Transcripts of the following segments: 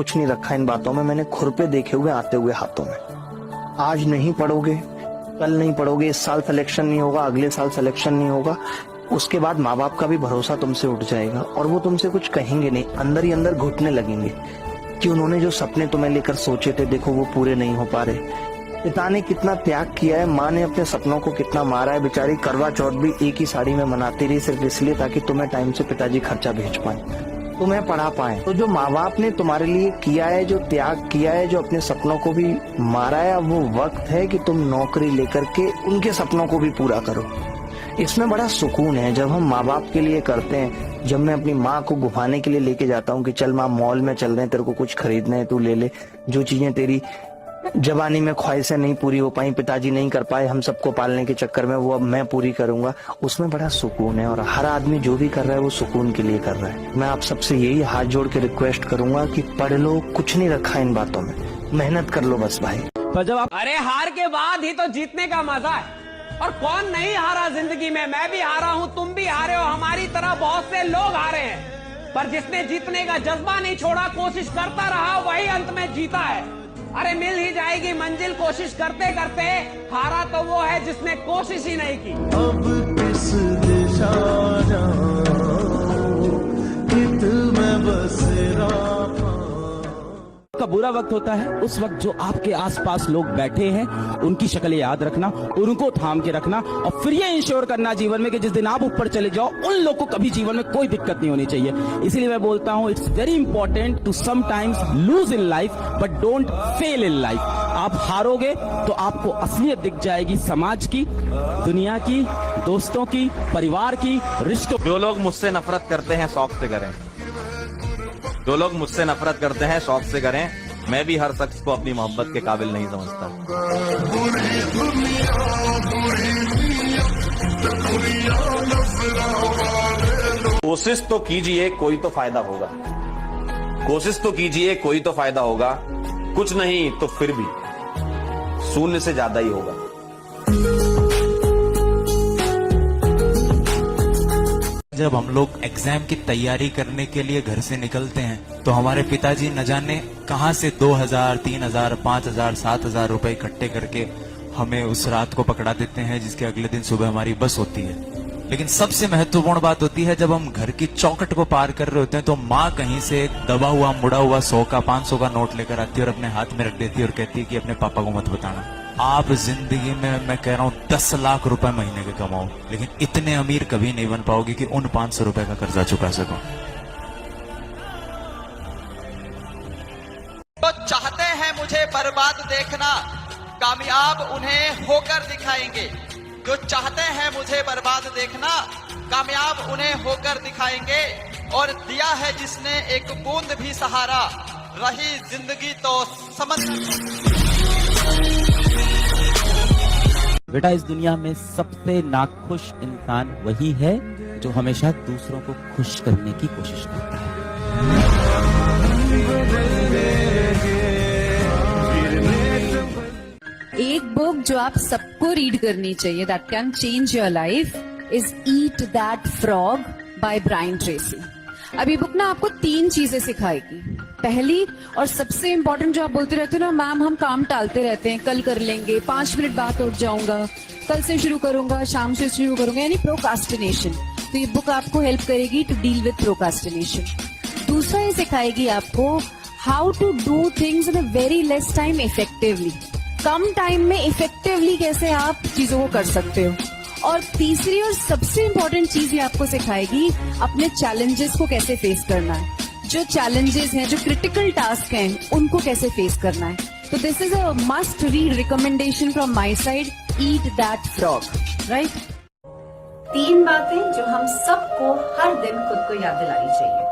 कुछ नहीं रखा इन बातों में, मैंने खुरपे देखे हुए आते हुए हाथों में। आज नहीं पढ़ोगे, कल नहीं पढ़ोगे, इस साल सिलेक्शन नहीं होगा, अगले साल सिलेक्शन नहीं होगा, उसके बाद माँ बाप का भी भरोसा तुमसे उठ जाएगा और वो तुमसे कुछ कहेंगे नहीं, अंदर ही अंदर घुटने लगेंगे कि उन्होंने जो सपने तुम्हें लेकर सोचे थे, देखो वो पूरे नहीं हो पा रहे। पिता ने कितना त्याग किया है, माँ ने अपने सपनों को कितना मारा है। बेचारी करवा चौथ भी एक ही साड़ी में मनाती रही, सिर्फ इसलिए ताकि तुम्हें टाइम से पिताजी खर्चा भेज पाए, तुम्हें पढ़ा पाए। तो जो माँ बाप ने तुम्हारे लिए किया है, जो त्याग किया है, जो अपने सपनों को भी मारा है, अब वो वक्त है कि तुम नौकरी लेकर के उनके सपनों को भी पूरा करो। इसमें बड़ा सुकून है जब हम माँ बाप के लिए करते हैं। जब मैं अपनी माँ को घुमाने के लिए लेके जाता हूँ कि चल माँ मॉल में चल रहे हैं, तेरे को कुछ खरीदना है तू ले ले, जो चीजें तेरी जवानी में ख्वाहिशें नहीं पूरी हो पाई, पिताजी नहीं कर पाए हम सबको पालने के चक्कर में, वो अब मैं पूरी करूंगा, उसमें बड़ा सुकून है। और हर आदमी जो भी कर रहा है वो सुकून के लिए कर रहा है। मैं आप सबसे यही हाथ जोड़ के रिक्वेस्ट करूंगा कि पढ़ लो, कुछ नहीं रखा इन बातों में, मेहनत कर लो बस भाई। पर जब आप अरे हार के बाद ही तो जीतने का मजा है, और कौन नहीं हारा जिंदगी में। मैं भी हारा हूँ, तुम भी हारे हो, हमारी तरह बहुत से लोग हारे हैं, पर जिसने जीतने का जज्बा नहीं छोड़ा, कोशिश करता रहा, वही अंत में जीता है। अरे मिल ही जाएगी मंजिल कोशिश करते करते, हारा तो वो है जिसने कोशिश ही नहीं की। अब किस दिशा जाऊं, कित में बसेरा का बुरा वक्त होता है, उस वक्त जो आपके आसपास लोग बैठे हैं उनकी शक्लें याद रखना, उनको थाम के रखना, और फिर ये इंश्योर करना जीवन में कि जिस दिन आप ऊपर चले जाओ उन लोग को कभी जीवन में कोई दिक्कत नहीं होनी चाहिए। इसीलिए मैं बोलता हूं, it's very important to sometimes lose in life but don't fail in life. आप हारोगे तो आपको असलियत दिख जाएगी, समाज की, दुनिया की, दोस्तों की, परिवार की, रिश्तों। जो लोग मुझसे नफरत करते हैं शौक से करें, जो लोग मुझसे नफरत करते हैं शौक से करें। मैं भी हर शख्स को अपनी मोहब्बत के काबिल नहीं समझता। कोशिश तो कीजिए, कोई तो फायदा होगा। कोशिश तो कीजिए, कोई तो फायदा होगा। कुछ नहीं तो फिर भी शून्य से ज्यादा ही होगा। जब हम लोग एग्जाम की तैयारी करने के लिए घर से निकलते हैं तो हमारे पिताजी न जाने कहां से 2000, 3000, 5000, 7000 रुपए इकट्ठे करके हमें उस रात को पकड़ा देते हैं, जिसके अगले दिन सुबह हमारी बस होती है। लेकिन सबसे महत्वपूर्ण बात होती है जब हम घर की चौखट को पार कर रहे होते हैं तो माँ कहीं से एक दबा हुआ मुड़ा हुआ 100 का 500 का नोट लेकर आती है और अपने हाथ में रख देती है और कहती है कि अपने पापा को मत बताना। आप जिंदगी में, मैं कह रहा हूँ, 10 लाख रुपए महीने के कमाओ, लेकिन इतने अमीर कभी नहीं बन पाओगे कि उन 500 रुपए का कर्जा चुका सको। तो चाहते हैं मुझे बर्बाद देखना, कामयाब उन्हें होकर दिखाएंगे। जो चाहते हैं मुझे बर्बाद देखना, कामयाब उन्हें होकर दिखाएंगे। और दिया है जिसने एक बूंद भी सहारा, रही जिंदगी तो समंदर। बेटा, इस दुनिया में सबसे नाखुश इंसान वही है जो हमेशा दूसरों को खुश करने की कोशिश करता है। एक बुक जो आप सबको रीड करनी चाहिए, that can change your life, is eat that frog by Brian Tracy. अब ये बुक ना आपको 3 चीजें सिखाएगी। पहली और सबसे इंपॉर्टेंट, जो आप बोलते रहते हो ना, मैम हम काम टालते रहते हैं, कल कर लेंगे, 5 मिनट बाद उठ जाऊंगा, कल से शुरू करूंगा, शाम से शुरू करूंगा, यानी प्रोकास्टिनेशन। तो ये बुक आपको हेल्प करेगी टू डील विद प्रोकास्टिनेशन। दूसरा, ये सिखाएगी आपको how to do things in a very less time effectively. कम टाइम में इफेक्टिवली कैसे आप चीजों को कर सकते हो। और तीसरी और सबसे इंपॉर्टेंट चीज ये आपको सिखाएगी अपने चैलेंजेस को कैसे फेस करना है। जो चैलेंजेस हैं, जो क्रिटिकल टास्क हैं, उनको कैसे फेस करना है। तो this is a must read recommendation from my side, eat that frog, right. 3 बातें जो हम सबको हर दिन खुद को याद दिलानी चाहिए।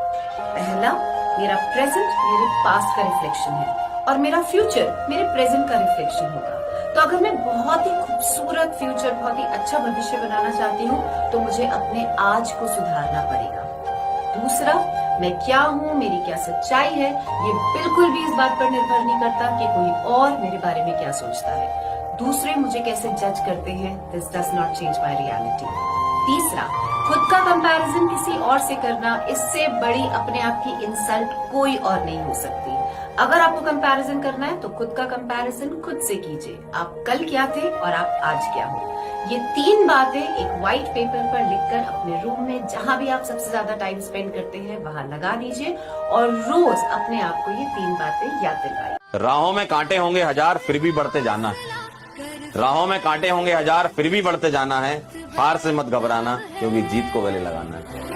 पहला, मेरा प्रेजेंट मेरे पास्ट का रिफ्लेक्शन है और मेरा फ्यूचर मेरे प्रेजेंट का रिफ्लेक्शन होगा। तो अगर मैं बहुत ही खूबसूरत फ्यूचर, बहुत ही अच्छा भविष्य बनाना चाहती हूँ तो मुझे अपने आज को सुधारना पड़ेगा। दूसरा, मैं क्या हूँ, मेरी क्या सच्चाई है, ये बिल्कुल भी इस बात पर निर्भर नहीं करता कि कोई और मेरे बारे में क्या सोचता है। दूसरे मुझे कैसे जज करते हैं, this does not change my reality. तीसरा, खुद का कंपैरिजन किसी और से करना, इससे बड़ी अपने आप की इंसल्ट कोई और नहीं हो सकती। अगर आपको कंपैरिजन करना है तो खुद का कंपैरिजन खुद से कीजिए। आप कल क्या थे और आप आज क्या हो। ये 3 बातें एक व्हाइट पेपर पर लिखकर अपने रूम में जहां भी आप सबसे ज्यादा टाइम स्पेंड करते हैं वहां लगा दीजिए और रोज अपने आप को ये 3 बातें याद दिलवाइए। राहों में कांटे होंगे हजार फिर भी बढ़ते जाना है। राहों में कांटे होंगे हजार फिर भी बढ़ते जाना है। हार से मत घबराना क्योंकि जीत को गले लगाना है।